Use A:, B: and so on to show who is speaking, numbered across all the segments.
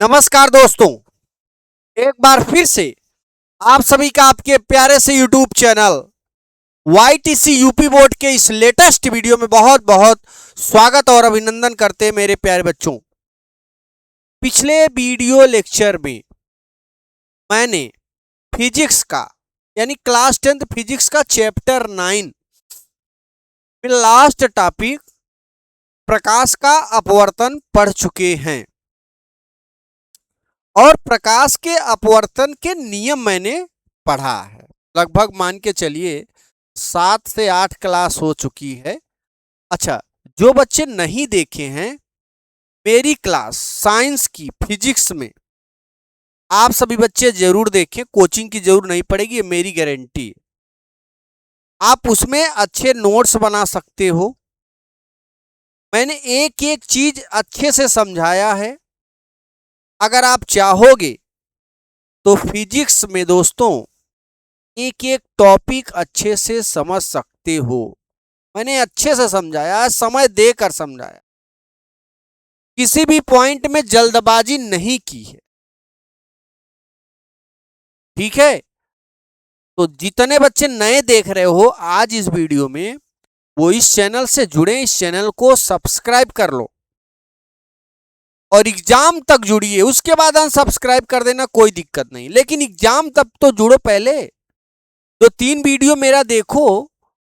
A: नमस्कार दोस्तों, एक बार फिर से आप सभी का आपके प्यारे से YouTube channel YTC UP board के इस लेटेस्ट वीडियो में बहुत बहुत स्वागत और अभिनंदन करते हैं मेरे प्यारे बच्चों। पिछले वीडियो लेक्चर में मैंने फिजिक्स का यानी क्लास 10th फिजिक्स का चैप्टर 9 में लास्ट टॉपिक प्रकाश का अपवर्तन पढ़ चुके हैं और प्रकाश के अपवर्तन के नियम मैंने पढ़ा है। लगभग मान के चलिए 7 से 8 क्लास हो चुकी है। अच्छा, जो बच्चे नहीं देखे हैं मेरी क्लास साइंस की फिजिक्स में, आप सभी बच्चे जरूर देखें। कोचिंग की जरूर नहीं पड़ेगी, ये मेरी गारंटी है। आप उसमें अच्छे नोट्स बना सकते हो। मैंने एक एक चीज अच्छे से समझाया है। अगर आप चाहोगे तो फिजिक्स में दोस्तों एक एक टॉपिक अच्छे से समझ सकते हो। मैंने अच्छे से समझाया, समय देकर समझाया, किसी भी पॉइंट में जल्दबाजी नहीं की है। ठीक है, तो जितने बच्चे नए देख रहे हो आज इस वीडियो में, वो इस चैनल से जुड़े, इस चैनल को सब्सक्राइब कर लो और एग्जाम तक जुड़िए। उसके बाद अनसब्सक्राइब कर देना, कोई दिक्कत नहीं, लेकिन एग्जाम तक तो जुड़ो पहले। तो 3 वीडियो मेरा देखो।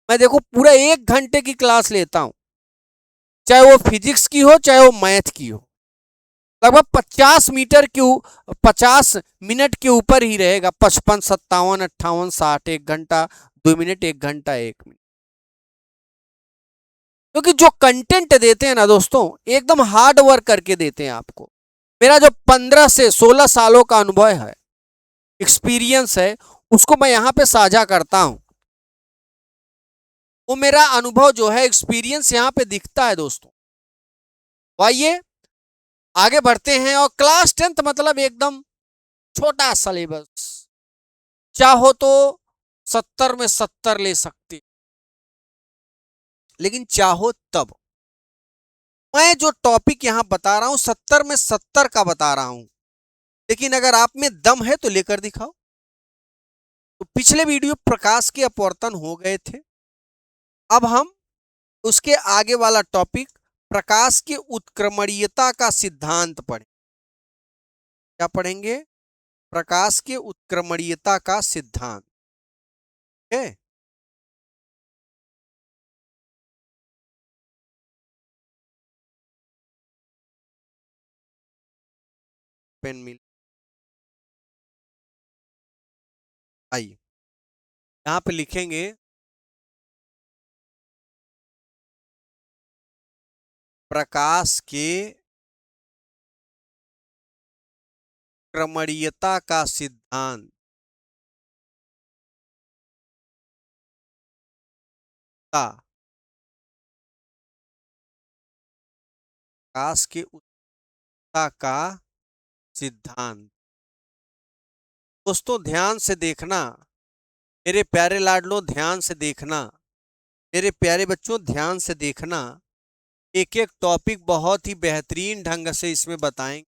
A: मैं देखो पूरा 1 घंटे की क्लास लेता हूं, चाहे वो फिजिक्स की हो चाहे वो मैथ की हो। लगभग 50 मिनट के ऊपर ही रहेगा। 55, 57, 58, 60, 1 घंटा 2 मिनट, 1 घंटा 1 मिनट। क्योंकि जो कंटेंट देते हैं ना दोस्तों, एकदम हार्ड वर्क करके देते हैं आपको। मेरा जो 15 से 16 सालों का अनुभव है, एक्सपीरियंस है, उसको मैं यहां पे साझा करता हूं। वो मेरा अनुभव जो है, एक्सपीरियंस यहां पे दिखता है दोस्तों। तो आइए आगे बढ़ते हैं। और क्लास 10th मतलब एकदम छोटा सिलेबस। चाहो तो 70 में 70 ले सकते, लेकिन चाहो तब। मैं जो टॉपिक यहां बता रहा हूं 70 में 70 का बता रहा हूं, लेकिन अगर आप में दम है तो लेकर दिखाओ। तो पिछले वीडियो प्रकाश के अपवर्तन हो गए थे। अब हम उसके आगे वाला टॉपिक प्रकाश की उत्क्रमणीयता का सिद्धांत पढ़ें। क्या पढ़ेंगे? प्रकाश के उत्क्रमणीयता का सिद्धांत है। पेन मिल आइए, यहां पे लिखेंगे प्रकाश के क्रमणीयता का सिद्धांत। प्रकाश के उत्क्रमणीयता का सिद्धांत। दोस्तों ध्यान से देखना, मेरे प्यारे लाडलो ध्यान से देखना, मेरे प्यारे बच्चों ध्यान से देखना। एक एक टॉपिक बहुत ही बेहतरीन ढंग से इसमें बताएंगे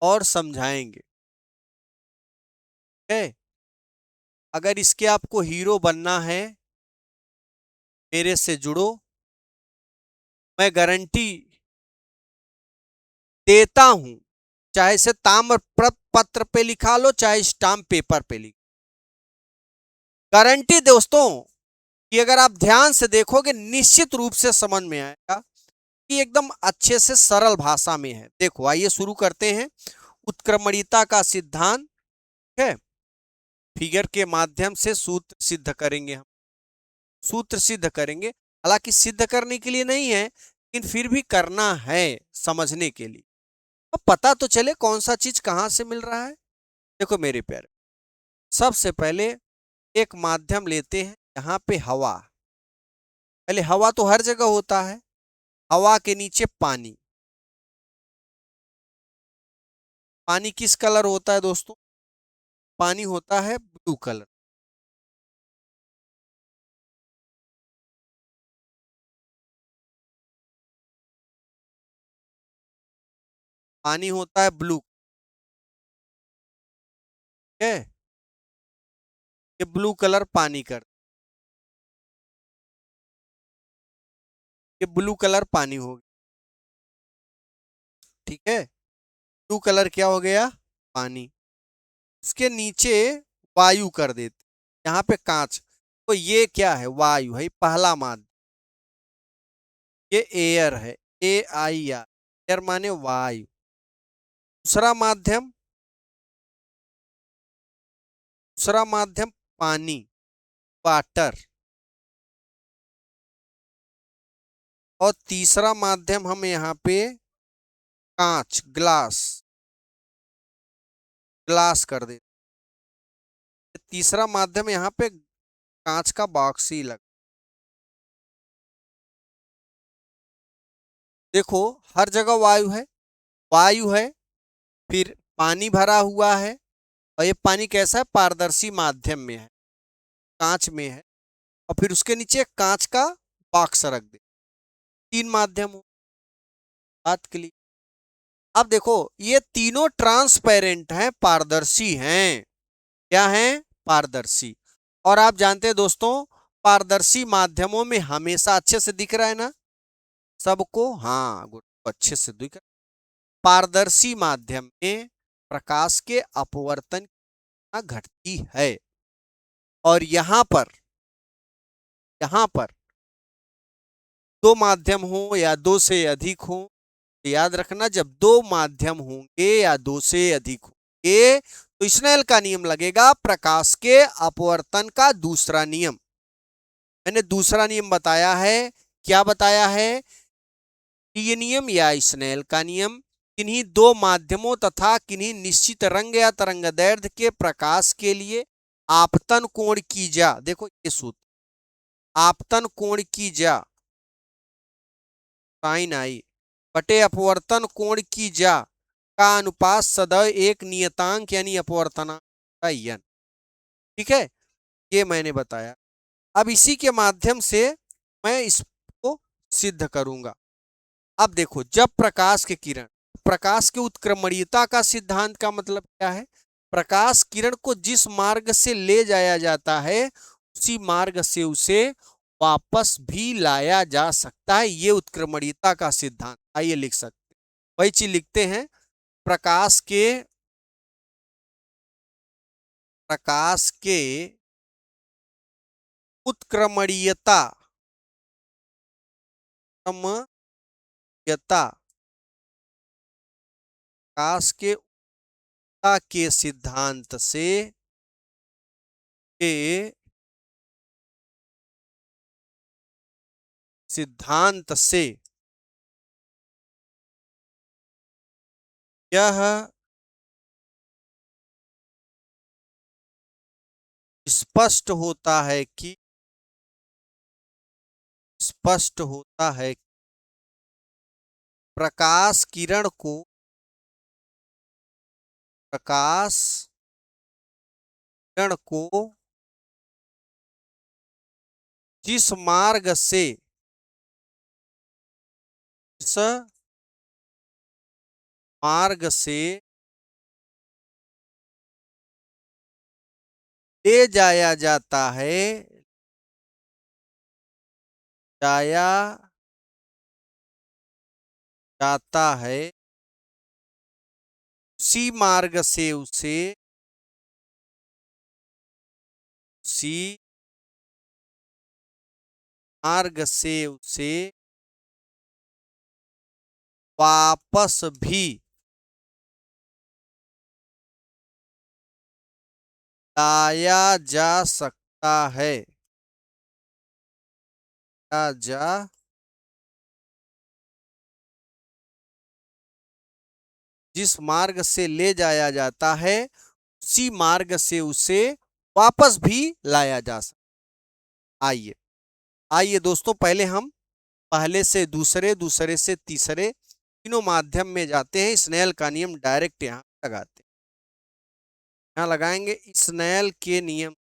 A: और समझाएंगे। है, अगर इसके आपको हीरो बनना है, मेरे से जुड़ो। मैं गारंटी देता हूं, चाहे इसे ताम्र पत्र पे लिखा लो चाहे स्टाम्प पेपर पे लिख। गारंटी दोस्तों कि अगर आप ध्यान से देखोगे निश्चित रूप से समझ में आएगा कि एकदम अच्छे से सरल भाषा में है। देखो आइए शुरू करते हैं। उत्क्रमणीयता का सिद्धांत है, फिगर के माध्यम से सूत्र सिद्ध करेंगे। हम सूत्र सिद्ध करेंगे, हालांकि सिद्ध करने के लिए नहीं है, लेकिन फिर भी करना है समझने के लिए। अब पता तो चले कौन सा चीज कहां से मिल रहा है। देखो मेरे प्यारे, सबसे पहले एक माध्यम लेते हैं, यहाँ पे हवा। पहले हवा तो हर जगह होता है, हवा के नीचे पानी। पानी किस कलर होता है दोस्तों? पानी होता है ब्लू कलर। पानी होता है ब्लू। है, ये ब्लू कलर पानी कर, ये ब्लू कलर पानी हो गया। ठीक है, ब्लू कलर क्या हो गया, पानी। इसके नीचे वायु कर देते, यहाँ पे कांच, तो ये क्या है, वायु है, पहला माध्यम। ये एयर है, AIR, एयर माने वायु। दूसरा माध्यम, दूसरा माध्यम पानी, वाटर। और तीसरा माध्यम हम यहाँ पे कांच, ग्लास, ग्लास कर देते। तीसरा माध्यम यहाँ पे कांच का बॉक्स ही लग, देखो हर जगह वायु है, वायु है, फिर पानी भरा हुआ है, और ये पानी कैसा है, पारदर्शी माध्यम में है, कांच में है, और फिर उसके नीचे एक कांच का बॉक्स रख दे, तीन माध्यम हो, बात के लिए। अब देखो ये तीनों ट्रांसपेरेंट हैं, पारदर्शी हैं, क्या हैं, पारदर्शी। और आप जानते हैं दोस्तों, पारदर्शी माध्यमों में हमेशा अच्छे से दिख रहा है ना सबको, हाँ गुड, अच्छे से दिख रहा है। पारदर्शी माध्यम में प्रकाश के अपवर्तन घटती है, और यहां पर दो माध्यम हो या दो से अधिक हो, याद रखना जब दो माध्यम होंगे या दो से अधिक होंगे तो स्नेल का नियम लगेगा, प्रकाश के अपवर्तन का दूसरा नियम। मैंने दूसरा नियम बताया है, क्या बताया है, ये नियम या स्नेल का नियम किन्हीं दो माध्यमों तथा किन्हीं निश्चित रंग या तरंगदैर्ध्य के प्रकाश के लिए आपतन कोण की जा, देखो ये सूत्र, आपतन कोण की जा साइन आई बटे अपवर्तन कोण की जा का अनुपात सदैव एक नियतांक यानी अपवर्तनांक का n। ठीक है, ये मैंने बताया। अब इसी के माध्यम से मैं इसको सिद्ध करूंगा। अब देखो जब प्रकाश के किरण, प्रकाश के उत्क्रमणीयता का सिद्धांत का मतलब क्या है, प्रकाश किरण को जिस मार्ग से ले जाया जाता है उसी मार्ग से उसे वापस भी लाया जा सकता है, ये उत्क्रमणीयता का सिद्धांत। आइए लिख सकते, वही चीज लिखते हैं, प्रकाश के, प्रकाश के उत्क्रमणीयता, क्रमणीयता, प्रकाश के के सिद्धांत से, के सिद्धांत से यह स्पष्ट होता है कि, स्पष्ट होता है प्रकाश किरण को, प्रकाश किरण को जिस मार्ग से, जिस मार्ग से ले जाया जाता है, जाया जाता है, उसी मार्ग से उसे, उसी मार्ग से उसे वापस भी लाया जा सकता है, लाया जा, जिस मार्ग से ले जाया जाता है उसी मार्ग से उसे वापस भी लाया जा सकता। आइए, आइए दोस्तों, पहले हम पहले से दूसरे, दूसरे से तीसरे, तीनों माध्यम में जाते हैं। स्नेल का नियम डायरेक्ट यहाँ लगाते हैं, यहाँ लगाएंगे स्नेल के नियम,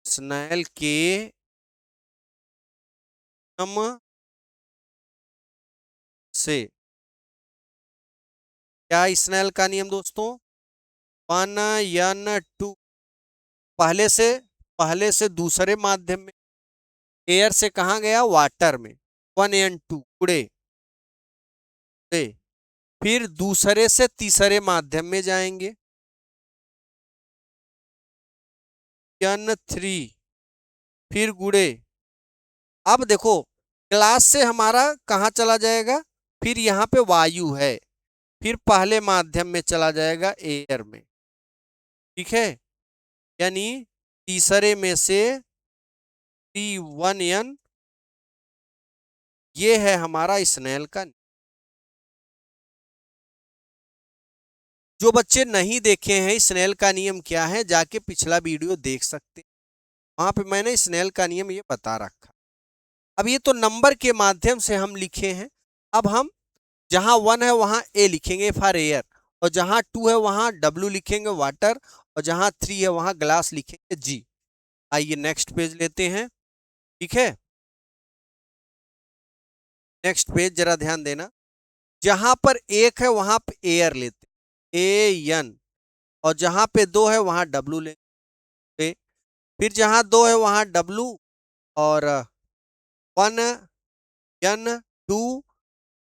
A: स्नेल के नियम से, क्या स्नेल का नियम दोस्तों, 1n2 पहले से दूसरे माध्यम में, एयर से कहाँ गया, वाटर में, 1n2 उड़े उड़े। फिर दूसरे से तीसरे माध्यम में जाएंगे, n3 फिर गुड़े। अब देखो ग्लास से हमारा कहाँ चला जाएगा, फिर यहाँ पे वायु है, फिर पहले माध्यम में चला जाएगा एयर में, ठीक है। यानी तीसरे में से T1n, ये है हमारा स्नेल का। जो बच्चे नहीं देखे हैं स्नेल का नियम क्या है, जाके पिछला वीडियो देख सकते हैं, वहां पे मैंने स्नेल का नियम ये बता रखा। अब ये तो नंबर के माध्यम से हम लिखे हैं। अब हम जहां 1 है वहां ए लिखेंगे फॉर एयर, और जहां 2 है वहां W लिखेंगे वाटर, और जहां 3 है वहां ग्लास लिखेंगे G। आइए नेक्स्ट पेज लेते हैं, ठीक है। नेक्स्ट पेज जरा ध्यान देना, जहां पर 1 है वहां पे एयर लेते AN, और जहां पे 2 है वहां W लेंगे। फिर जहां 2 है वहां W, और 1n2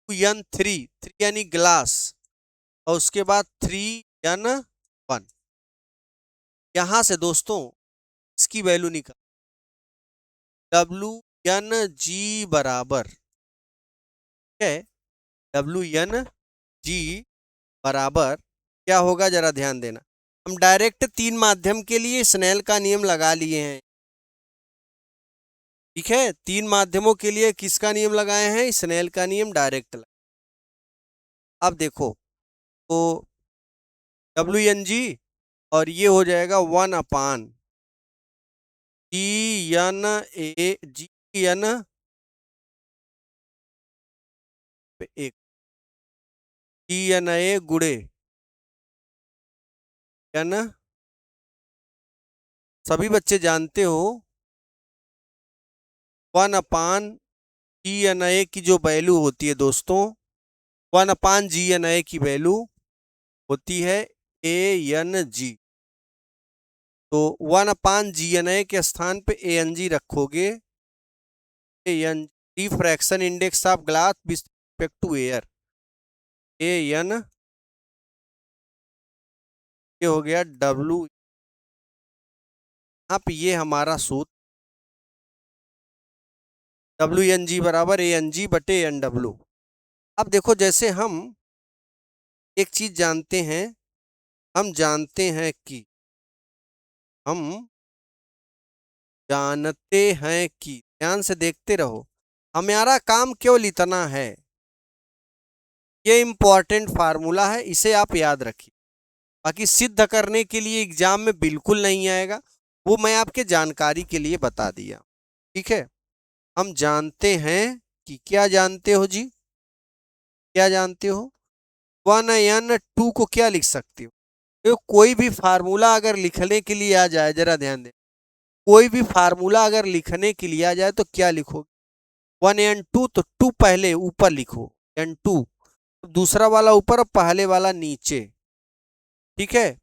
A: 2n3 3 यानी ग्लास, और उसके बाद 3n1। यहां से दोस्तों इसकी वैल्यू निकाल, WNG बराबर है, WNG बराबर क्या होगा जरा ध्यान देना। हम डायरेक्ट 3 माध्यम के लिए स्नेल का नियम लगा लिए हैं, ठीक है। 3 माध्यमों के लिए किसका नियम लगाए हैं, स्नेल का नियम डायरेक्ट। अब देखो तो WNG, और ये हो जाएगा 1/GNA GN पे 1 GNA गुड़े n, सभी बच्चे जानते हो 1/GNA की जो वैल्यू होती है दोस्तों, 1/GNA की वैल्यू होती है ANG। तो 1/GNA के स्थान पे ANG रखोगे, ANG refraction index of glass with respect to air, AN, ये हो गया W। यहाँ पे ये हमारा सूत्र WNG बराबर ANG बटे NW। अब देखो जैसे हम एक चीज जानते हैं, हम जानते हैं कि ध्यान से देखते रहो, हमारा काम केवल इतना है, ये इंपॉर्टेंट फार्मूला है, इसे आप याद रखिए। बाकी सिद्ध करने के लिए एग्जाम में बिल्कुल नहीं आएगा, वो मैं आपके जानकारी के लिए बता दिया, ठीक है। हम जानते हैं कि क्या जानते हो जी, क्या जानते हो, 1n2 को क्या लिख सकते हो। तो कोई भी फार्मूला अगर लिखने के लिए आ जाए, जरा ध्यान दें, कोई भी फार्मूला अगर लिखने के लिए आ जाए तो क्या लिखोगे, 1n2, तो 2 पहले ऊपर लिखो, n2 दूसरा वाला ऊपर और पहले वाला नीचे, ठीक है।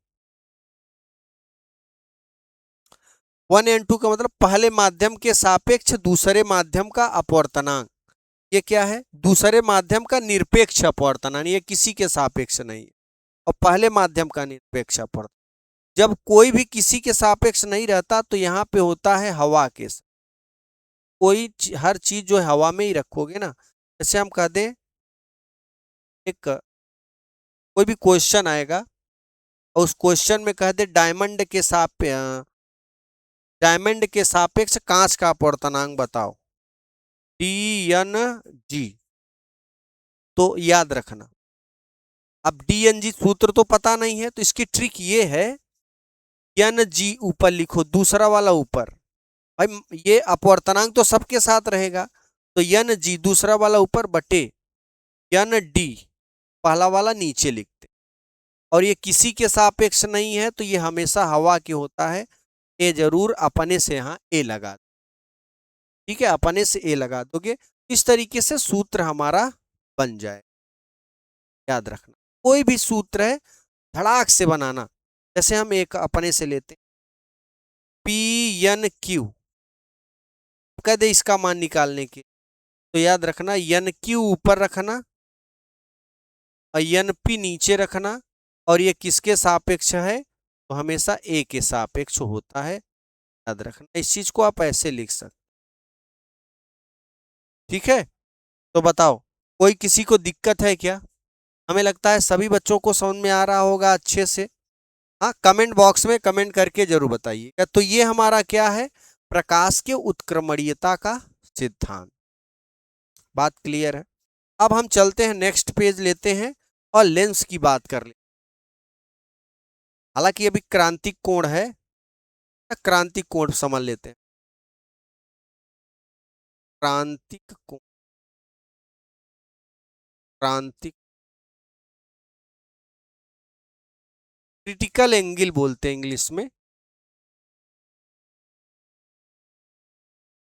A: 1n2 का मतलब पहले माध्यम के सापेक्ष दूसरे माध्यम का अपवर्तनांक। ये क्या है, दूसरे माध्यम का निरपेक्ष अपवर्तनांक, ये किसी के सापेक्ष नहीं है, और पहले माध्यम का निरपेक्ष अपवर्तनांक। जब कोई भी किसी के सापेक्ष नहीं रहता तो यहाँ पे होता है हवा के, हर चीज जो है हवा में ही रखोगे ना। जैसे हम कह दें एक कोई भी क्वेश्चन आएगा और उस क्वेश्चन में कह दे डायमंड के सापेक्ष कांच का अपवर्तनांक बताओ, DNG, तो याद रखना। अब DNG सूत्र तो पता नहीं है, तो इसकी ट्रिक ये है, NG ऊपर लिखो, दूसरा वाला ऊपर, भाई ये अपवर्तनांक तो सबके साथ रहेगा, तो NG दूसरा वाला ऊपर बटे ND पहला वाला नीचे लिखते, और ये किसी के सापेक्ष नहीं है तो ये हमेशा हवा के होता है, ये जरूर अपने से यहाँ ए लगा, ठीक है, अपने से ए लगा दोगे, इस तरीके से सूत्र हमारा बन जाए। याद रखना कोई भी सूत्र है धड़ाक से बनाना, जैसे हम एक अपने से लेते हैं पी एन क्यू, कह दे इसका मान निकालने के, तो याद रखना एन क्यू ऊपर रखना और एन पी नीचे रखना, और ये किसके सापेक्ष है, तो हमेशा ए के सापेक्ष होता है। याद रखना इस चीज को आप ऐसे लिख सकते, ठीक है। तो बताओ कोई किसी को दिक्कत है क्या? हमें लगता है सभी बच्चों को समझ में आ रहा होगा अच्छे से। हाँ, कमेंट बॉक्स में कमेंट करके जरूर बताइएगा। तो ये हमारा क्या है, प्रकाश के उत्क्रमणीयता का सिद्धांत। बात क्लियर है। अब हम चलते हैं नेक्स्ट पेज लेते हैं और लेंस की बात कर ले। हालांकि अभी क्रांतिक कोण है, क्रांतिक कोण समझ लेते हैं। क्रांतिक कोण, क्रांतिक, क्रिटिकल एंगल बोलते हैं इंग्लिश में,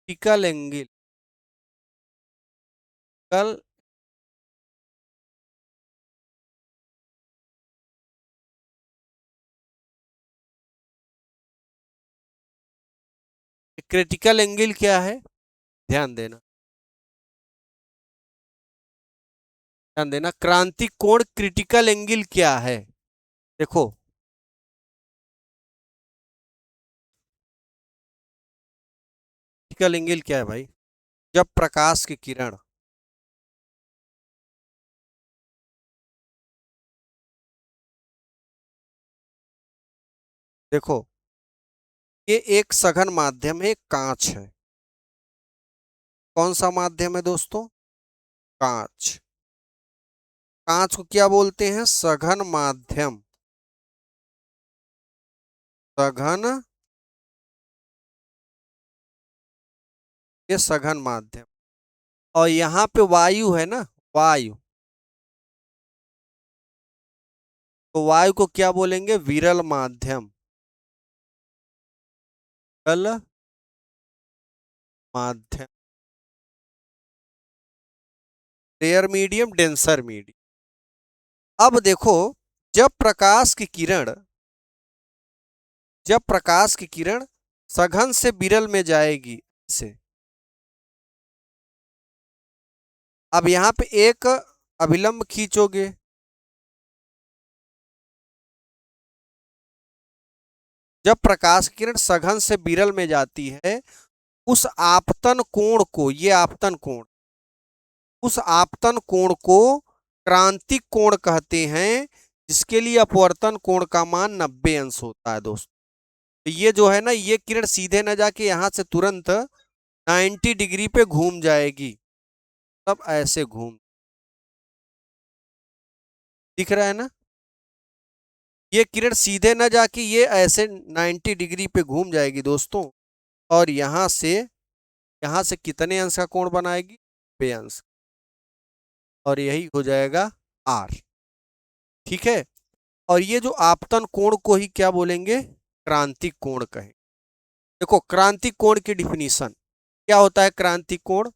A: क्रिटिकल एंगल, कल क्रिटिकल एंगल क्या है, ध्यान देना, ध्यान देना, क्रांतिक कोण क्रिटिकल एंगल क्या है। देखो क्रिटिकल एंगल क्या है भाई, जब प्रकाश की किरण, देखो ये एक सघन माध्यम है, कांच है। कौन सा माध्यम है दोस्तों, कांच। कांच को क्या बोलते हैं, सघन माध्यम, सघन, ये सघन माध्यम। और यहाँ पे वायु है ना, वायु, तो वायु को क्या बोलेंगे, विरल माध्यम, विरल माध्यम, रेयर मीडियम, डेंसर मीडियम। अब देखो जब प्रकाश की किरण, जब प्रकाश की किरण सघन से विरल में जाएगी से, अब यहाँ पे एक अभिलंब खींचोगे, जब प्रकाश की किरण सघन से विरल में जाती है, उस आपतन कोण को, ये आपतन कोण, उस आपतन कोण को क्रांतिक कोण कहते हैं, जिसके लिए अपवर्तन कोण का मान 90 अंश होता है दोस्तों। तो ये जो है ना, ये किरण सीधे न जाके यहां से तुरंत 90 डिग्री पे घूम जाएगी, तब ऐसे घूम, दिख रहा है ना, ये किरण सीधे न जाके ये ऐसे 90 डिग्री पे घूम जाएगी दोस्तों, और यहां से कितने अंश का कोण बनाएगी, 90 अंश, और यही हो जाएगा आर, ठीक है। और ये जो आपतन कोण को ही क्या बोलेंगे, क्रांतिक कोण कहें। देखो क्रांतिक कोण की डिफिनीशन क्या होता है, क्रांतिक कोण,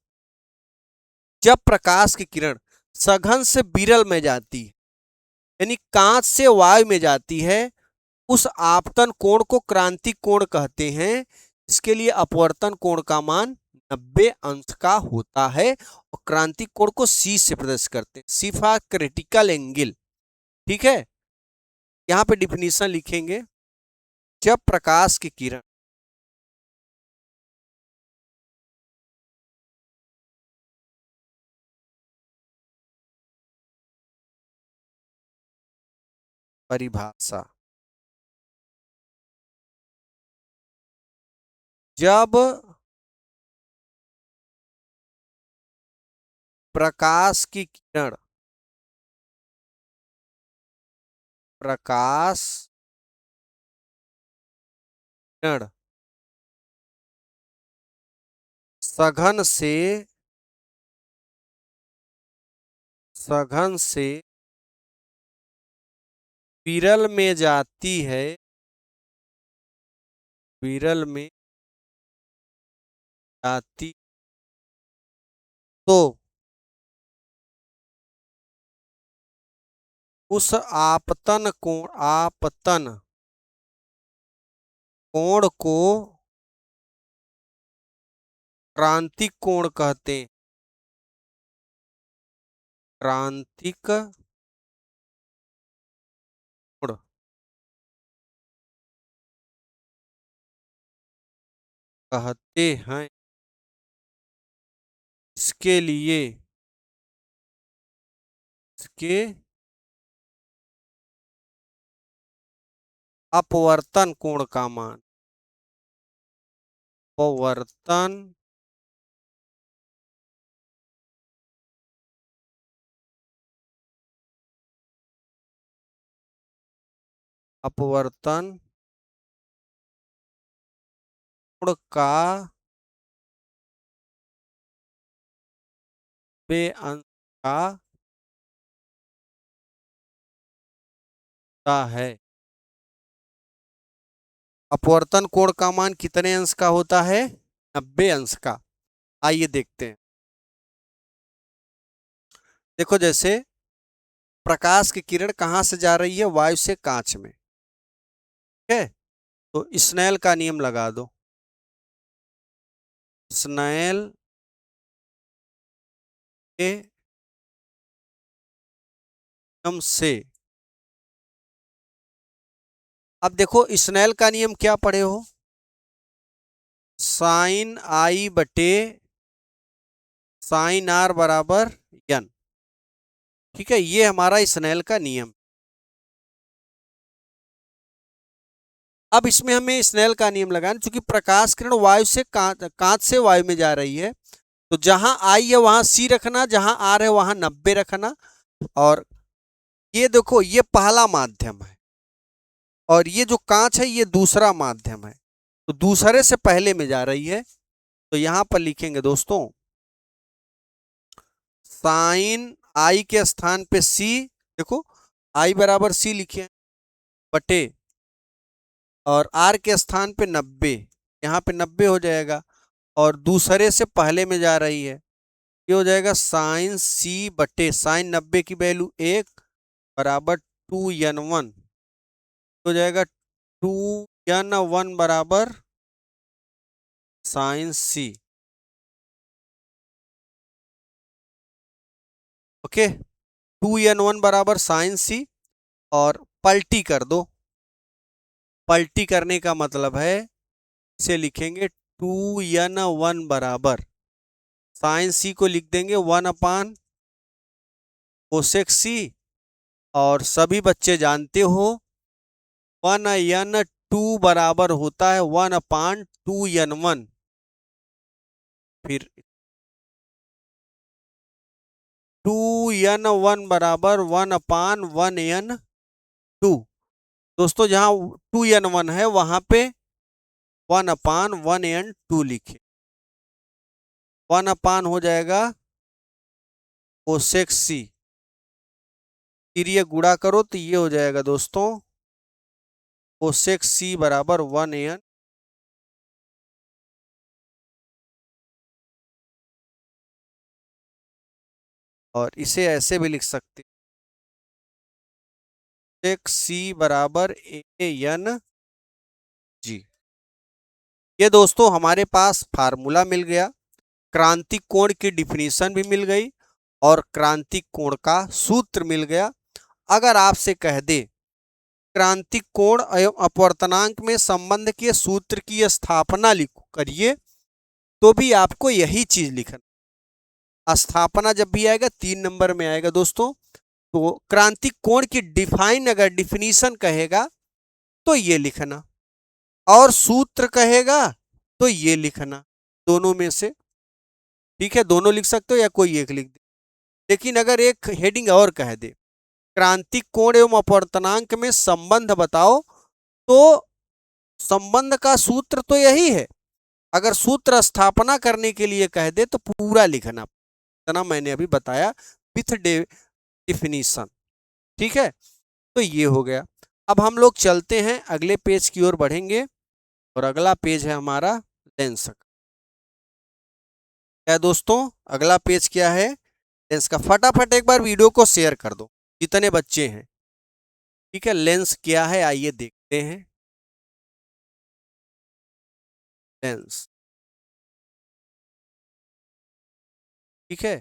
A: जब प्रकाश की किरण सघन से विरल में जाती है, यानी कांच से वायु में जाती है, उस आपतन कोण को क्रांतिक कोण कहते हैं। इसके लिए अपवर्तन कोण का मान 90 अंश का होता है, और क्रांतिक कोण को सी से प्रदर्शित करते हैं, सी फॉर क्रिटिकल एंगल, ठीक है। यहाँ पे डिफिनीशन लिखेंगे, जब प्रकाश की किरण परिभाषा, जब प्रकाश की किरण, प्रकाश किरण सघन से, सघन से विरल में जाती है, विरल में जाती, तो उस आपतन कोण, आपतन कोण को क्रांतिक कोण कहते हैं। क्रांतिक कोण कहते हैं। इसके लिए इसके अपवर्तन कोण का मान, अपवर्तन अपवर्तन कोण का बे अंश का होता है। अपवर्तन कोण का मान कितने अंश का होता है? 90 अंश का। आइए देखते हैं। देखो, जैसे प्रकाश की किरण कहाँ से जा रही है? वायु से कांच में। ठीक है, तो स्नेल का नियम लगा दो। स्नेल के नियम से, अब देखो स्नेल का नियम क्या पढ़े हो? साइन आई बटे साइन आर बराबर एन। ठीक है, ये हमारा स्नेल का नियम। अब इसमें हमें स्नेल का नियम लगाना, क्योंकि प्रकाश किरण वायु से कांच से वायु में जा रही है, तो जहां आई है वहां सी रखना, जहां आर है वहां 90 रखना। और ये देखो, ये पहला माध्यम है और ये जो कांच है ये दूसरा माध्यम है, तो दूसरे से पहले में जा रही है। तो यहां पर लिखेंगे दोस्तों, साइन आई के स्थान पे सी, देखो आई बराबर सी लिखे बटे, और आर के स्थान पे 90, यहाँ पे 90 हो जाएगा, और दूसरे से पहले में जा रही है, ये हो जाएगा साइन सी बटे साइन 90 की वैल्यू 1 बराबर 2n1, हो जाएगा 2n1 बराबर साइन सी। ओके, 2n1 बराबर साइन सी, और पलटी कर दो। पलटी करने का मतलब है, इसे लिखेंगे 2n1 बराबर साइन सी को लिख देंगे 1 अपान कोसेक सी, और सभी बच्चे जानते हो 1n2 बराबर होता है 1/2n1। फिर 2n1 बराबर 1/1n2। दोस्तों, जहां 2n1 है वहां पे 1/1n2 लिखे, 1 अपान हो जाएगा कोसेक सी, फिर ये गुणा करो तो ये हो जाएगा दोस्तों कोसेक सी बराबर 1n। और इसे ऐसे भी लिख सकते, कोसेक सी बराबर an जी। ये दोस्तों हमारे पास फार्मूला मिल गया, क्रांतिक कोण की डिफिनीशन भी मिल गई, और क्रांतिक कोण का सूत्र मिल गया। अगर आपसे कह दे क्रांतिक कोण एवं अपवर्तनांक में संबंध के सूत्र की स्थापना लिखो करिए, तो भी आपको यही चीज लिखना। स्थापना जब भी आएगा 3 नंबर में आएगा दोस्तों। तो क्रांतिक कोण की डिफाइन अगर डिफिनीशन कहेगा तो ये लिखना, और सूत्र कहेगा तो ये लिखना, दोनों में से। ठीक है, दोनों लिख सकते हो या कोई एक लिख दे। लेकिन अगर एक हेडिंग और कह दे क्रांतिक कोण एवं अपवर्तनांक में संबंध बताओ, तो संबंध का सूत्र तो यही है। अगर सूत्र स्थापना करने के लिए कह दे तो पूरा लिखना, इतना मैंने अभी बताया विथ डिफिनीशन। ठीक है, तो ये हो गया। अब हम लोग चलते हैं अगले पेज की ओर बढ़ेंगे, और अगला पेज है हमारा लेंस का। क्या दोस्तों, अगला पेज क्या है? लेंस का। फटाफट एक बार वीडियो को शेयर कर दो जितने बच्चे हैं। ठीक है, लेंस क्या है आइए देखते हैं। लेंस। ठीक है,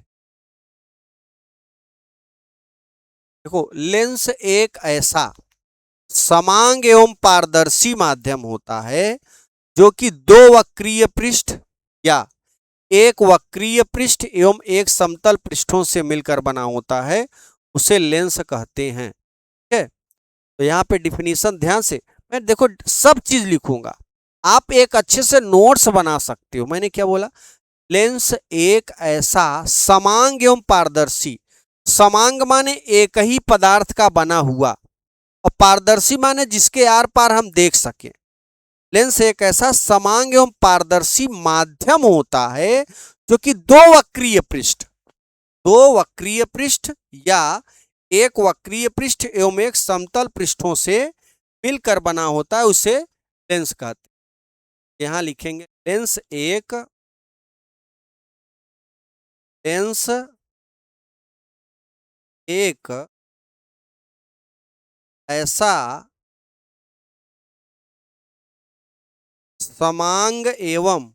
A: देखो लेंस एक ऐसा समांग एवं पारदर्शी माध्यम होता है जो कि दो वक्रीय पृष्ठ या एक वक्रीय पृष्ठ एवं एक समतल पृष्ठों से मिलकर बना होता है, उसे लेंस कहते हैं। ठीक है, तो यहाँ पे डिफिनीशन ध्यान से, मैं देखो सब चीज लिखूंगा, आप एक अच्छे से नोट्स बना सकते हो। मैंने क्या बोला, लेंस एक ऐसा समांग एवं पारदर्शी, समांग माने एक ही पदार्थ का बना हुआ, और पारदर्शी माने जिसके आर पार हम देख सके। लेंस एक ऐसा समांग एवं पारदर्शी माध्यम होता है जो कि दो वक्रीय पृष्ठ या एक वक्रीय पृष्ठ एवं एक समतल पृष्ठों से मिलकर बना होता है, उसे लेंस कहते हैं। यहां लिखेंगे लेंस एक ऐसा समांग एवं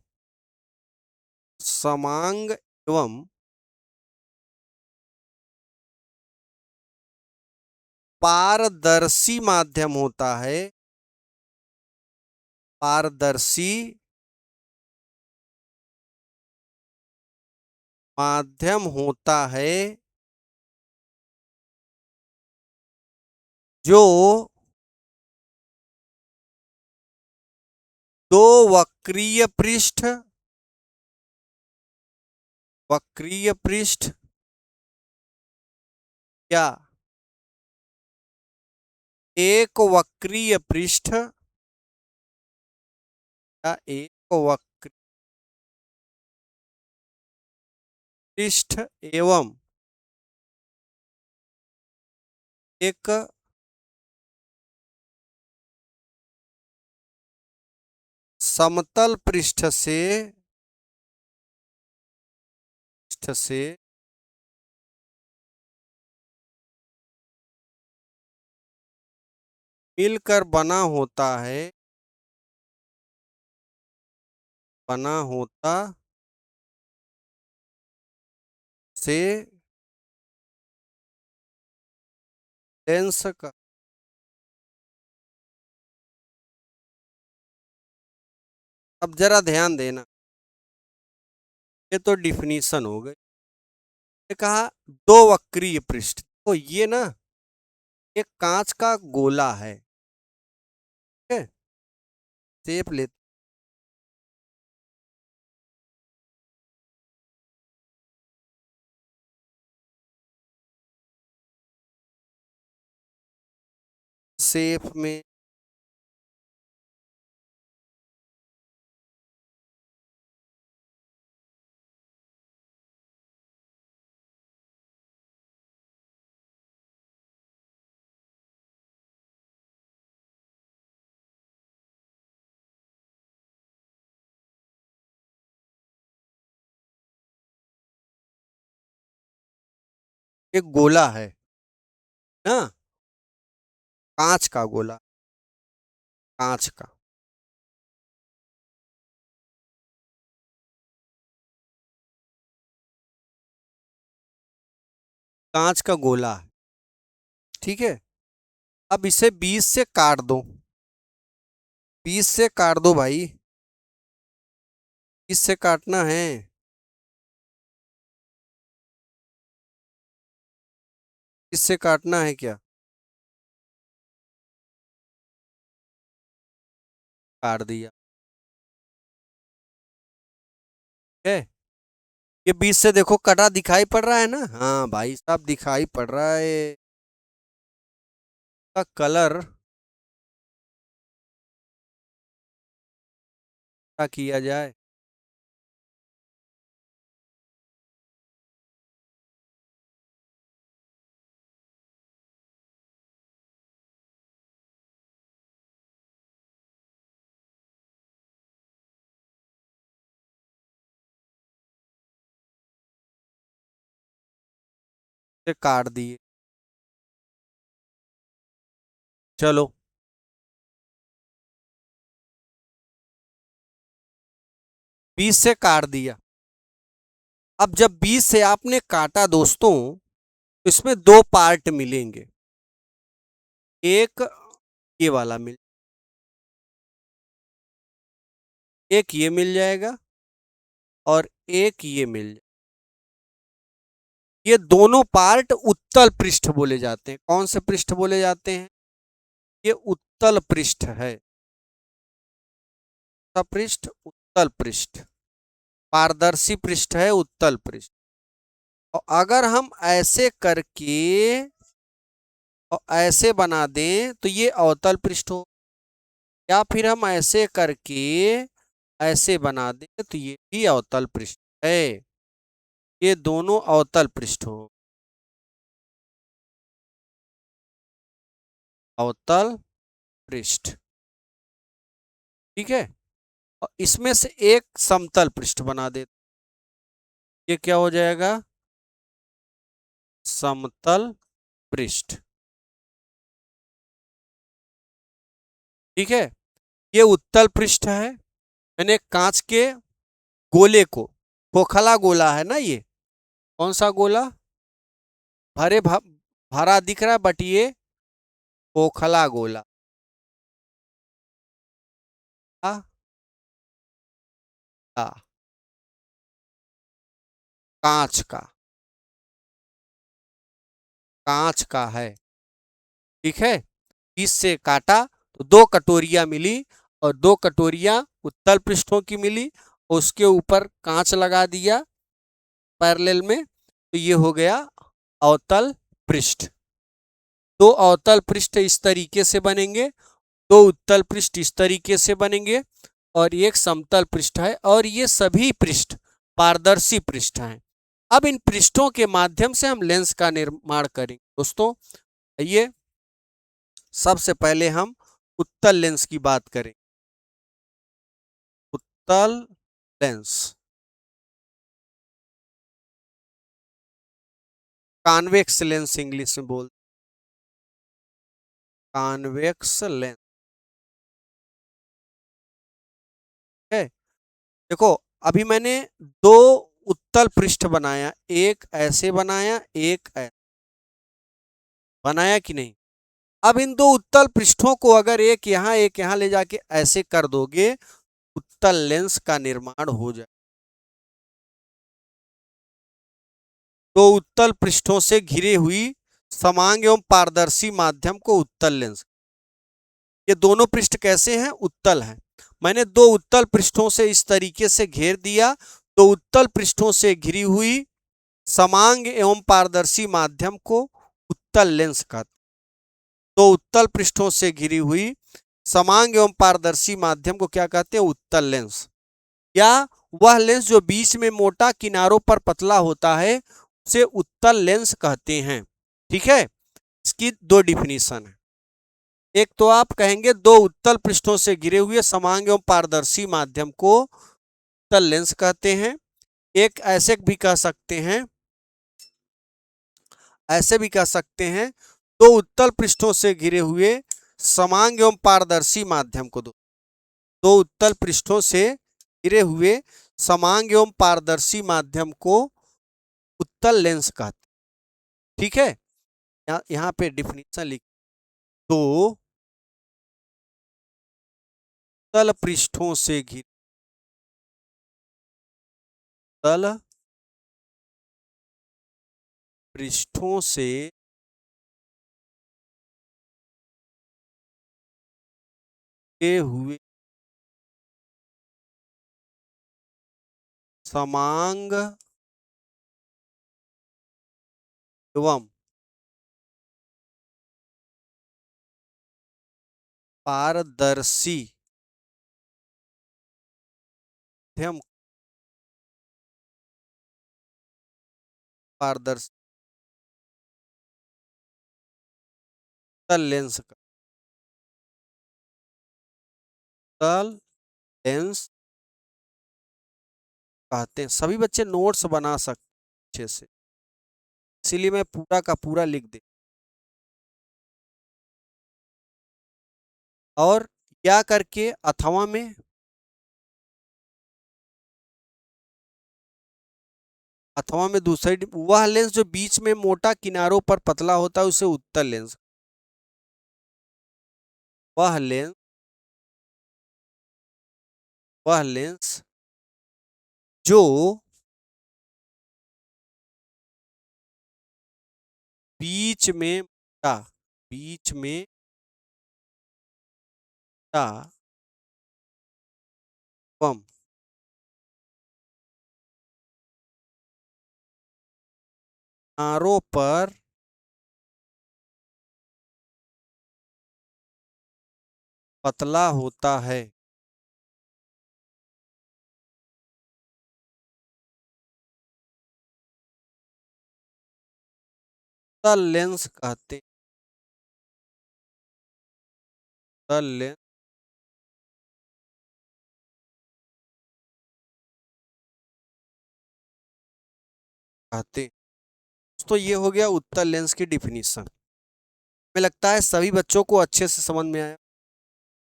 A: पारदर्शी माध्यम होता है, पारदर्शी माध्यम होता है जो दो वक्रीय पृष्ठ या एक वक्रीय पृष्ठ या एक वक्र पृष्ठ एवं एक समतल पृष्ठ से मिलकर बना होता से लेंस का। अब जरा ध्यान देना, ये तो डिफिनीशन हो गई। ये कहा दो वक्रीय पृष्ठ, तो ये ना एक कांच का गोला है। ठीक है, शेप ले, शेप में एक गोला है ना, कांच का गोला, कांच का। कांच का गोला है, ठीक है। अब इसे 20 से काट दो, 20 से काट दो भाई, 20 से काटना है। इससे काटना है क्या, काट दिया। है, ये 20 से देखो कटा दिखाई पड़ रहा है ना, हाँ भाई साहब दिखाई पड़ रहा है। का कलर क्या किया जाए, से काट दिए। चलो 20 से काट दिया। अब जब 20 से आपने काटा दोस्तों, तो इसमें दो पार्ट मिलेंगे। एक ये वाला मिल, एक ये मिल जाएगा और एक ये मिल जाएगा। ये दोनों पार्ट उत्तल पृष्ठ बोले जाते हैं। कौन से पृष्ठ बोले जाते हैं? ये उत्तल पृष्ठ है। पृष्ठ उत्तल पृष्ठ, पारदर्शी पृष्ठ है उत्तल पृष्ठ। और अगर हम ऐसे करके और ऐसे बना दें तो ये अवतल पृष्ठ हो, या फिर हम ऐसे करके ऐसे बना दें तो ये भी अवतल पृष्ठ है। ये दोनों अवतल पृष्ठ हो, अवतल पृष्ठ। ठीक है। और इसमें से एक समतल पृष्ठ बना दे, ये क्या हो जाएगा? समतल पृष्ठ। ठीक है। ये उत्तल पृष्ठ है। मैंने कांच के गोले को, खोखला गोला है ना ये, कौन सा गोला? भरे भरा दिख रहा है बट ये खोखला गोला। आ, आ, कांच का, कांच का है। ठीक है। इससे काटा तो दो कटोरियां मिली, और दो कटोरियां उत्तल पृष्ठों की मिली, और उसके ऊपर कांच लगा दिया पैरेलल में, तो ये हो गया अवतल पृष्ठ। दो अवतल पृष्ठ इस तरीके से बनेंगे, दो उत्तल पृष्ठ इस तरीके से बनेंगे, और एक समतल पृष्ठ है, और ये सभी पृष्ठ पारदर्शी पृष्ठ हैं। अब इन पृष्ठों के माध्यम से हम लेंस का निर्माण करेंगे दोस्तों। आइए सबसे पहले हम उत्तल लेंस की बात करें। उत्तल लेंस, कॉन्वेक्स लेंस इंग्लिश में बोल, कॉन्वेक्स लेंस है। देखो, अभी मैंने दो उत्तल पृष्ठ बनाया, एक ऐसे बनाया, एक ऐसे बनाया कि नहीं? अब इन दो उत्तल पृष्ठों को अगर एक यहां ले जाके ऐसे कर दोगे, उत्तल लेंस का निर्माण हो जाए। दो उत्तल पृष्ठों से घिरी हुई समांग एवं पारदर्शी माध्यम को उत्तल लेंस। ये दोनों पृष्ठ कैसे हैं? उत्तल हैं। मैंने दो उत्तल पृष्ठों से इस तरीके से घेर दिया, तो उत्तल पृष्ठों से घिरी हुई समांग एवं पारदर्शी माध्यम को उत्तल लेंस कहते हैं। दो उत्तल पृष्ठों से घिरी हुई समांग एवं पारदर्शी माध्यम को क्या कहते हैं? उत्तल लेंस। या वह लेंस जो बीच में मोटा किनारों पर पतला होता है उसे उत्तल लेंस कहते हैं। ठीक है। इसकी दो डिफिनीशन है। एक तो आप कहेंगे दो उत्तल पृष्ठों से घिरे हुए समांग एवं पारदर्शी माध्यम को उत्तल लेंस कहते हैं। एक ऐसे भी कह सकते हैं, ऐसे भी कह सकते हैं, दो उत्तल पृष्ठों से घिरे हुए समांग एवं पारदर्शी माध्यम को, दो उत्तल पृष्ठों से घिरे हुए समांग एवं पारदर्शी माध्यम को उत्तल लेंस कहते हैं। ठीक है। यहाँ पे डिफिनीशन लिख, दो तल पृष्ठों से घिरे, तल पृष्ठों से घिरे हुए समांग एवं पारदर्शी माध्यम, पारदर्शी तल लेंस का, तल लेंस कहते हैं। सभी बच्चे नोट्स बना सकते हैं अच्छे से, इसीलिए मैं पूरा का पूरा लिख दे। और क्या करके अथवा में अथवा में दूसरी वह लेंस जो बीच में मोटा किनारों पर पतला होता है उसे उत्तल लेंस। वह लेंस वह लेंस जो बीच में मोटा बीच में मोटा एवं किनारों पर पतला होता है उत्तल लेंस कहते उत्तल लेंस कहते। तो ये हो गया उत्तल लेंस की डिफिनीशन। हमें लगता है सभी बच्चों को अच्छे से समझ में आया।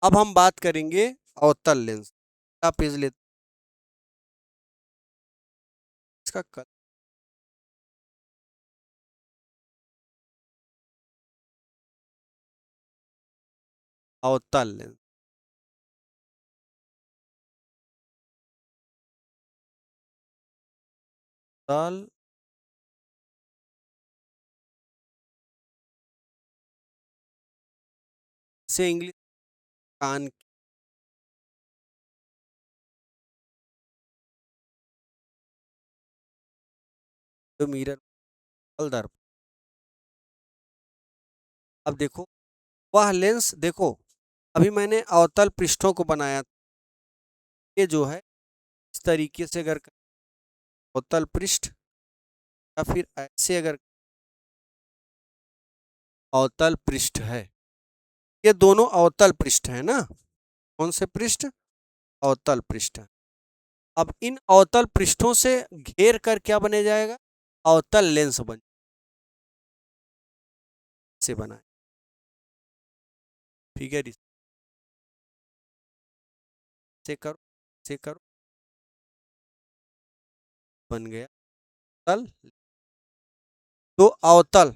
A: अब हम बात करेंगे अवतल लेंस। आप पेज लेते इसका अवतल लेंस। तल से इंग्लिश कान जो मिरर दर्पण। अब देखो वह लेंस देखो, अभी मैंने अवतल पृष्ठों को बनाया। ये जो है इस तरीके से अगर अवतल पृष्ठ या फिर ऐसे अगर अवतल पृष्ठ है, ये दोनों अवतल पृष्ठ है ना। कौन से पृष्ठ? अवतल पृष्ठ। अब इन अवतल पृष्ठों से घेर कर क्या बने जाएगा? अवतल लेंस बन से बना। फिगर से करो से करो बन गया तल। दो अवतल,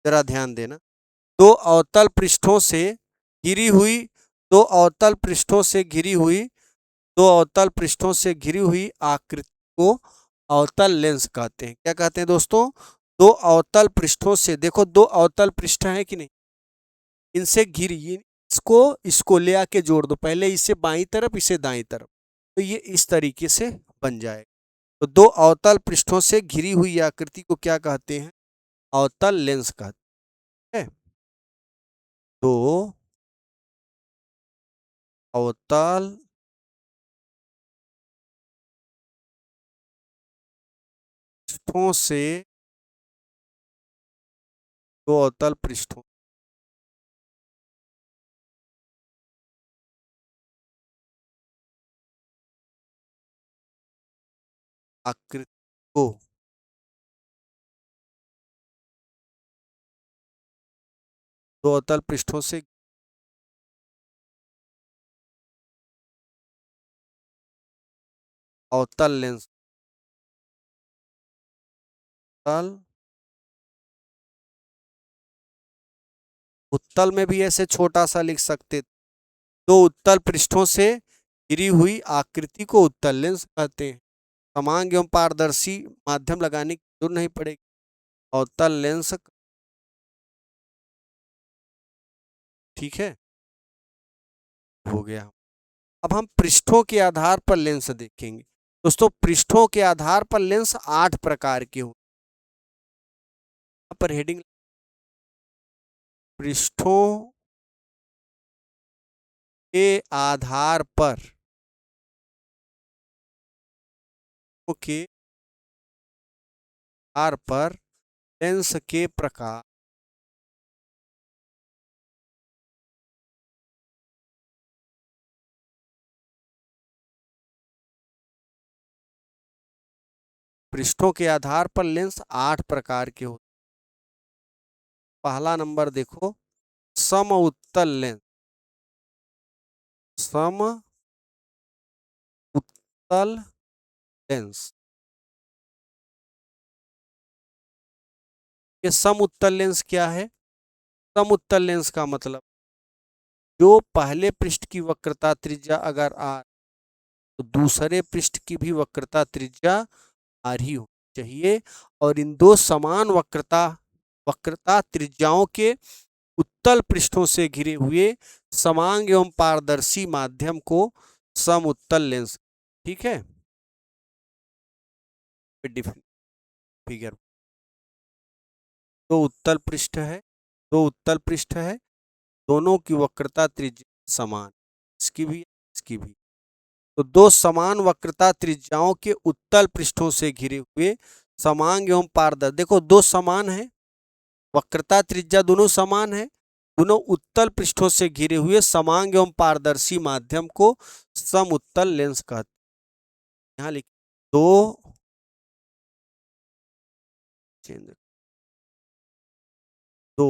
A: जरा ध्यान देना, दो अवतल पृष्ठों से घिरी हुई दो अवतल पृष्ठों से घिरी हुई दो अवतल पृष्ठों से घिरी हुई आकृति को अवतल लेंस कहते हैं। क्या कहते हैं दोस्तों? दो अवतल पृष्ठों से, देखो दो अवतल पृष्ठ है कि नहीं, इनसे घिरी, इसको ले आके जोड़ दो, पहले इसे बाईं तरफ इसे दाईं तरफ, तो ये इस तरीके से बन जाएगा। तो दो अवतल पृष्ठों से घिरी हुई आकृति को क्या कहते हैं? अवतल लेंस कहते हैं। दो अवतल पृष्ठों से दो अवतल पृष्ठों आकृति को दो अवतल पृष्ठों से अवतल लेंस तल। उत्तल में भी ऐसे छोटा सा लिख सकते। दो उत्तल पृष्ठों से घिरी हुई आकृति को उत्तल लेंस कहते हैं। समांग एवं पारदर्शी माध्यम लगाने की जरूरत नहीं पड़ेगी। अवतल लेंस, ठीक है, हो गया। अब हम पृष्ठों के आधार पर लेंस देखेंगे। दोस्तों पृष्ठों के आधार पर लेंस 8 प्रकार के होते हैं। पर हेडिंग पृष्ठों के आधार पर, के आधार पर लेंस के प्रकार। पृष्ठों के आधार पर लेंस 8 प्रकार के होते हैं। पहला नंबर देखो, सम उत्तल लेंस। सम उत्तल लेंस ये समउत्तल लेंस क्या है? समउत्तल लेंस का मतलब जो पहले पृष्ठ की वक्रता त्रिज्या अगर आर, तो दूसरे पृष्ठ की भी वक्रता त्रिज्या आर ही होनी चाहिए, और इन दो समान वक्रता त्रिज्याओं के उत्तल पृष्ठों से घिरे हुए समांग एवं पारदर्शी माध्यम को समउत्तल लेंस। ठीक है, फिगर दो उत्तल पृष्ठ है, दो उत्तल पृष्ठ है, दोनों की वक्रता त्रिज्या समान, इसकी भी इसकी भी, तो दो समान वक्रता त्रिज्याओं के उत्तल पृष्ठों से घिरे हुए समांग एवं पारदर्शी, देखो दो समान है, वक्रता त्रिज्या दोनों समान है, दोनों उत्तल पृष्ठों से घिरे हुए समांग एवं पारदर्शी माध्यम को समउत्तल लेंस कहते हैं। यहाँ लिख दो दो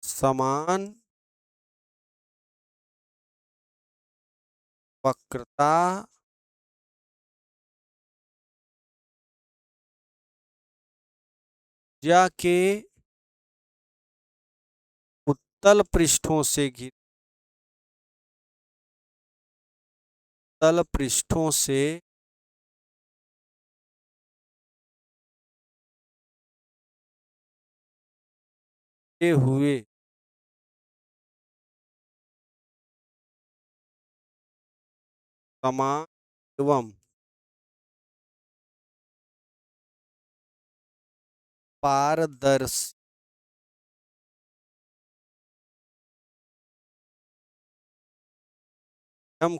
A: समान वक्रता त्रिज्या के उत्तल पृष्ठों से घिरे उत्तल पृष्ठों से घिरे हुए समान एवं पारदर्शी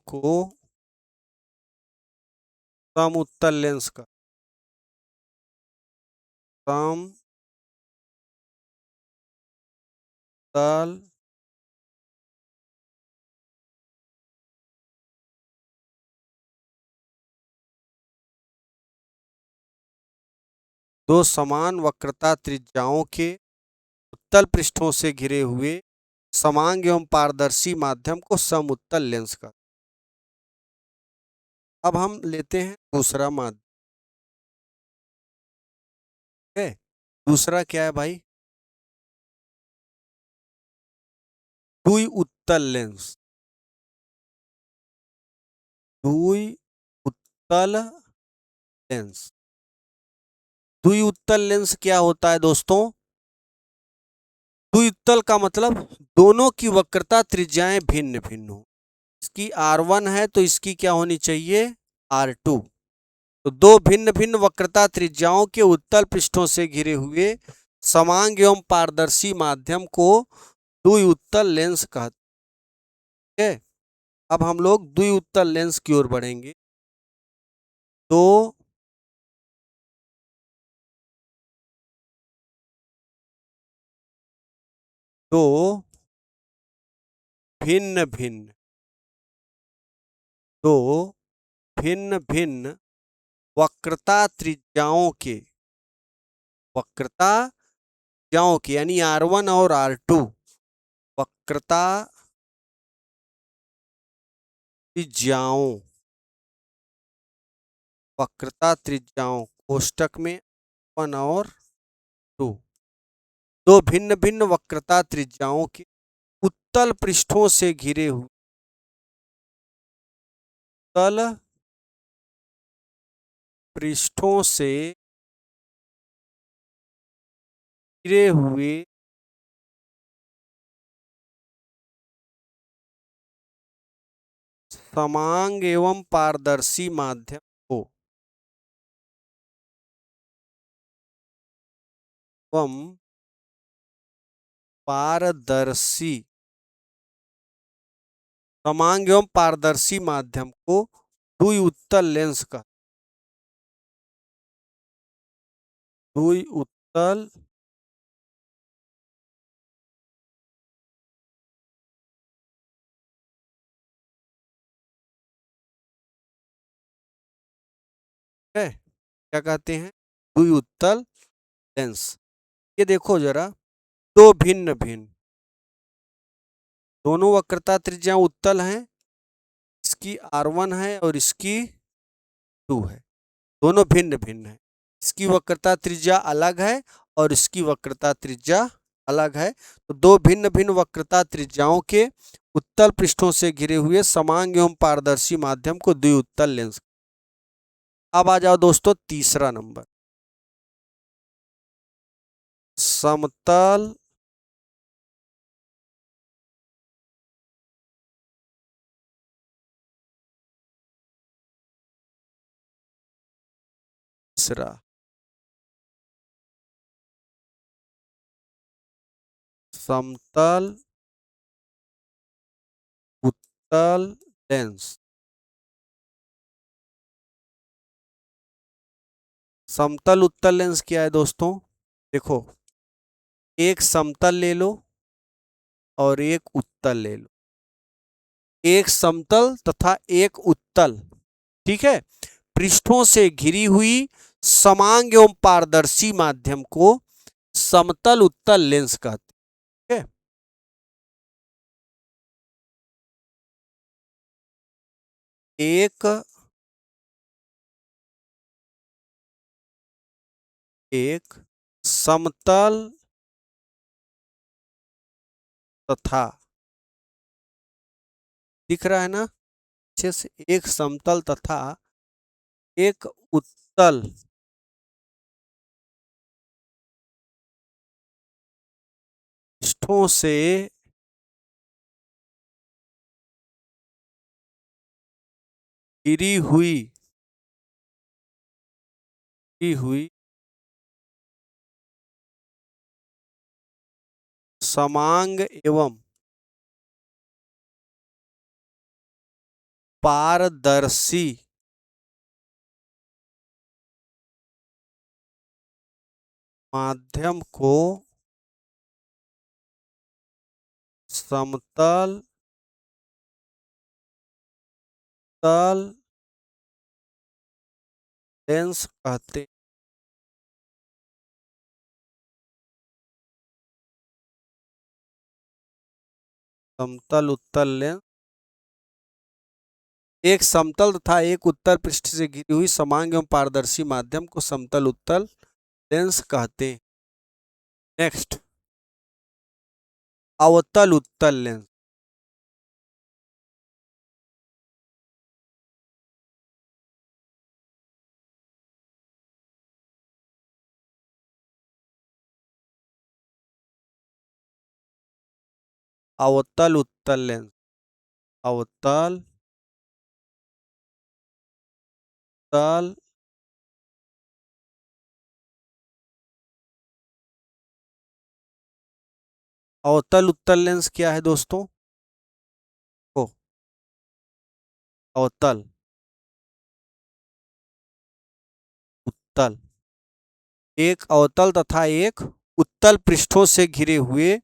A: को समउत्तल लेंस का समतल दो समान वक्रता त्रिज्याओं के उत्तल पृष्ठों से घिरे हुए समांग एवं पारदर्शी माध्यम को समउत्तल लेंस का। अब हम लेते हैं दूसरा माध्यम। है दूसरा क्या है भाई? द्वि उत्तल लेंस। द्वि उत्तल लेंस, द्वि उत्तल लेंस क्या होता है दोस्तों? द्वि उत्तल का मतलब दोनों की वक्रता त्रिज्याएं भिन्न भिन्न हो, इसकी R1 है तो इसकी क्या होनी चाहिए? R2। तो दो भिन्न भिन्न वक्रता त्रिज्याओं के उत्तल पृष्ठों से घिरे हुए समांग एवं पारदर्शी माध्यम को द्वि उत्तल लेंस कहते हैं। अब हम लोग द्वि उत्तल लेंस की ओर बढ़ेंगे। दो दो भिन्न भिन्न दो भिन्न भिन्न वक्रता त्रिज्याओं के यानी R1 और R2 वक्रता त्रिज्याओं कोष्टक में 1 और 2, दो भिन्न भिन्न वक्रता त्रिज्याओं के उत्तल पृष्ठों से घिरे हुए उत्तल पृष्ठों से घिरे हुए समांग एवं पारदर्शी माध्यम को एवं पारदर्शी समांग एवं पारदर्शी माध्यम को द्वि उत्तल लेंस का द्वि उत्तल है, क्या कहते हैं? द्वि उत्तल लेंस। ये देखो जरा, दो भिन्न भिन्न, दोनों वक्रता त्रिज्या उत्तल हैं, इसकी R1 है और इसकी 2 है, दोनों भिन्न भिन्न है। इसकी वक्रता त्रिज्या अलग है और इसकी वक्रता त्रिज्या अलग है। तो दो भिन्न भिन्न वक्रता त्रिज्याओं के उत्तल पृष्ठों से घिरे हुए समांग एवं पारदर्शी माध्यम को द्विउत्तल लेंस। अब आ जाओ दोस्तों तीसरा नंबर, समतल तीसरा समतल उत्तल लेंस। समतल उत्तल लेंस क्या है दोस्तों? देखो, एक समतल ले लो और एक उत्तल ले लो, एक समतल तथा एक उत्तल, ठीक है, पृष्ठों से घिरी हुई समांग एवं पारदर्शी माध्यम को समतल उत्तल लेंस कहते हैं। एक एक समतल तथा, दिख रहा है ना अच्छे से, एक समतल तथा एक उत्तल पृष्ठों से घिरी हुई समांग एवं पारदर्शी माध्यम को समतल तल लेंस कहते हैं। समतल उत्तल लेंस, एक समतल तथा एक उत्तल पृष्ठ से घिरी हुई समांग एवं पारदर्शी माध्यम को समतल उत्तल लेंस कहते हैं। नेक्स्ट, अवतल उत्तल लेंस। अवतल उत्तल लेंस, अवतल तल अवतल उत्तल लेंस क्या है दोस्तों? ओ, अवतल उत्तल, एक अवतल तथा एक उत्तल पृष्ठों से घिरे हुए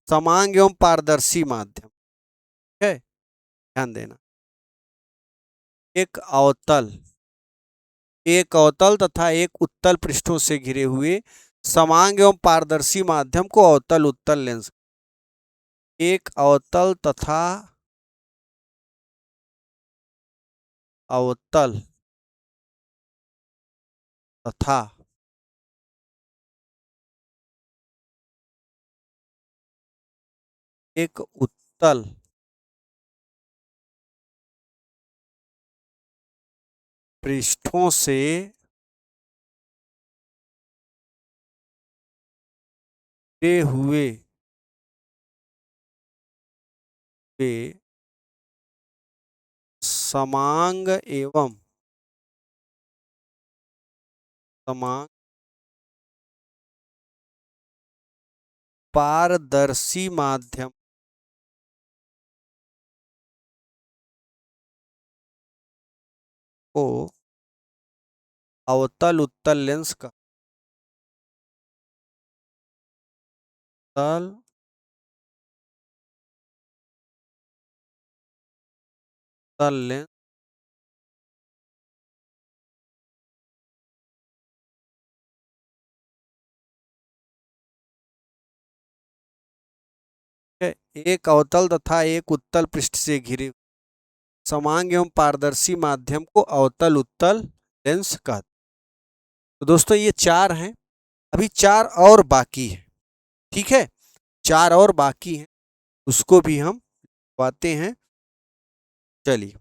A: समांग एवं पारदर्शी माध्यम है, ध्यान देना। एक अवतल तथा एक उत्तल पृष्ठों से घिरे हुए समांग एवं पारदर्शी माध्यम को अवतल उत्तल लेंस। एक अवतल तथा अवतल तथा एक उत्तल पृष्ठों से घिरे हुए वे समांग एवं समांग पारदर्शी माध्यम को अवतल उत्तल लेंस का तल तल लेंस है। एक अवतल तथा एक उत्तल पृष्ठ से घिरे समांग एवं पारदर्शी माध्यम को अवतल उत्तल लेंस कहते हैं। तो दोस्तों ये 4 हैं, अभी 4 और बाकी है। ठीक है, 4 और बाकी हैं, उसको भी हम पाते हैं। चलिए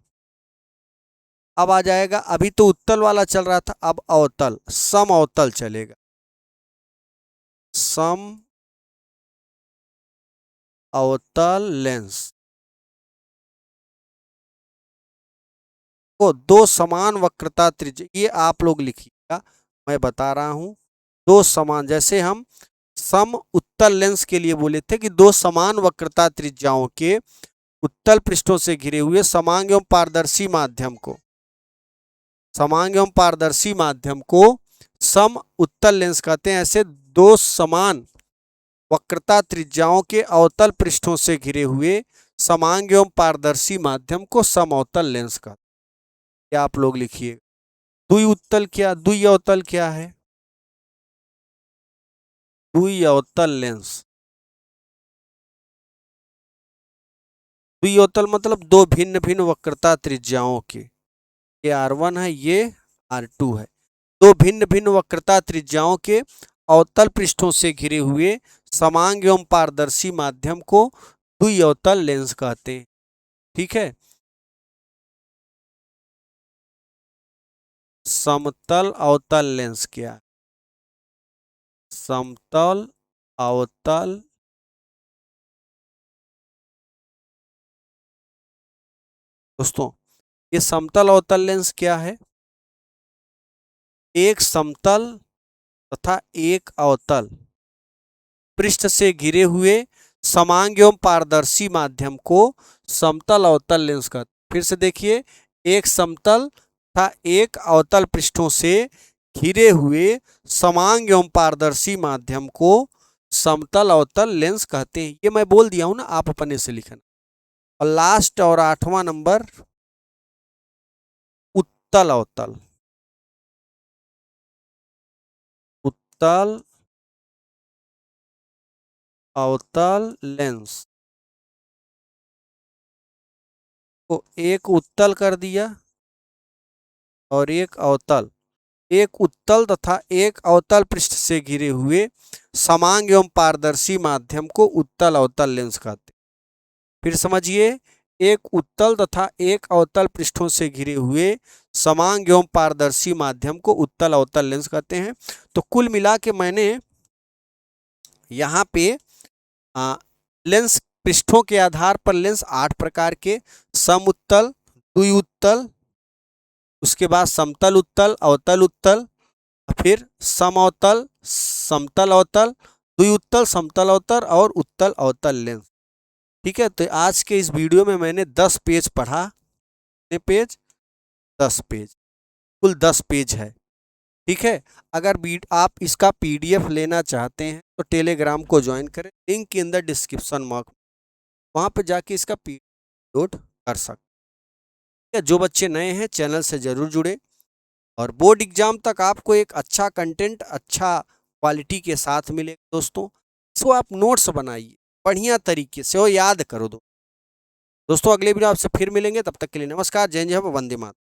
A: अब आ जाएगा, अभी तो उत्तल वाला चल रहा था, अब अवतल सम अवतल चलेगा। सम अवतल लेंस को दो समान वक्रता त्रिज्या, ये आप लोग लिखिएगा, मैं बता रहा हूं। दो समान, जैसे हम सम उत्तल लेंस के लिए बोले थे कि दो समान वक्रता त्रिज्याओं के उत्तल पृष्ठों से घिरे हुए समांग एवं पारदर्शी माध्यम को, समांग एवं पारदर्शी माध्यम को सम उत्तल लेंस कहते हैं। ऐसे दो समान वक्रता त्रिज्याओं के अवतल पृष्ठों से घिरे हुए समांग एवं पारदर्शी माध्यम को समअवतल लेंस कहते हैं। क्या आप लोग लिखिए, द्विउत्तल क्या, द्विअवतल क्या है? द्विअवतल लेंस, द्विअवतल मतलब दो भिन्न भिन्न वक्रता त्रिज्याओं के, ये R1 है, ये R2 है। दो भिन्न भिन्न वक्रता त्रिज्याओं के अवतल पृष्ठों से घिरे हुए समांग एवं पारदर्शी माध्यम को द्विअवतल लेंस कहते हैं। ठीक है, समतल अवतल लेंस क्या है? समतल अवतल दोस्तों, ये समतल अवतल लेंस क्या है? एक समतल तथा एक अवतल पृष्ठ से घिरे हुए समांग एवं पारदर्शी माध्यम को समतल अवतल लेंस कहते हैं। फिर से देखिए, एक समतल तथा एक अवतल पृष्ठों से घिरे हुए समांग एवं पारदर्शी माध्यम को समतल अवतल लेंस कहते हैं। ये मैं बोल दिया हूं ना, आप अपने से लिखना। और लास्ट और 8वां नंबर उत्तल अवतल, उत्तल अवतल लेंस को एक उत्तल कर दिया और एक अवतल, एक उत्तल तथा एक अवतल पृष्ठ से घिरे हुए समांग एवं पारदर्शी माध्यम को उत्तल अवतल लेंस कहते हैं। फिर समझिए, एक उत्तल तथा एक अवतल पृष्ठों से घिरे हुए समांग एवं पारदर्शी माध्यम को उत्तल अवतल लेंस कहते हैं। तो कुल मिला के मैंने यहाँ पे लेंस पृष्ठों के आधार पर लेंस 8 प्रकार के, समउत्तल, द्विउत्तल, उसके बाद समतल उत्तल, अवतल उत्तल, फिर समअवतल, समतल अवतल, द्विउत्तल, समतल अवतल और उत्तल अवतल लेंस। ठीक है, तो आज के इस वीडियो में मैंने 10 पेज पढ़ा। कितने पेज? 10 पेज, कुल 10 पेज है। ठीक है, अगर आप इसका PDF लेना चाहते हैं तो टेलीग्राम को ज्वाइन करें, लिंक के अंदर डिस्क्रिप्शन बॉक्स, वहाँ पे जाके इसका PDF डाउनलोड कर सकते हैं। जो बच्चे नए हैं चैनल से ज़रूर जुड़े, और बोर्ड एग्जाम तक आपको एक अच्छा कंटेंट, अच्छा क्वालिटी के साथ मिले दोस्तों। इसको आप नोट्स बनाइए बढ़िया तरीके से और याद करो। दोस्तों अगले वीडियो आपसे फिर मिलेंगे, तब तक के लिए नमस्कार, जय हिंद, जय भारत, वंदे मातरम।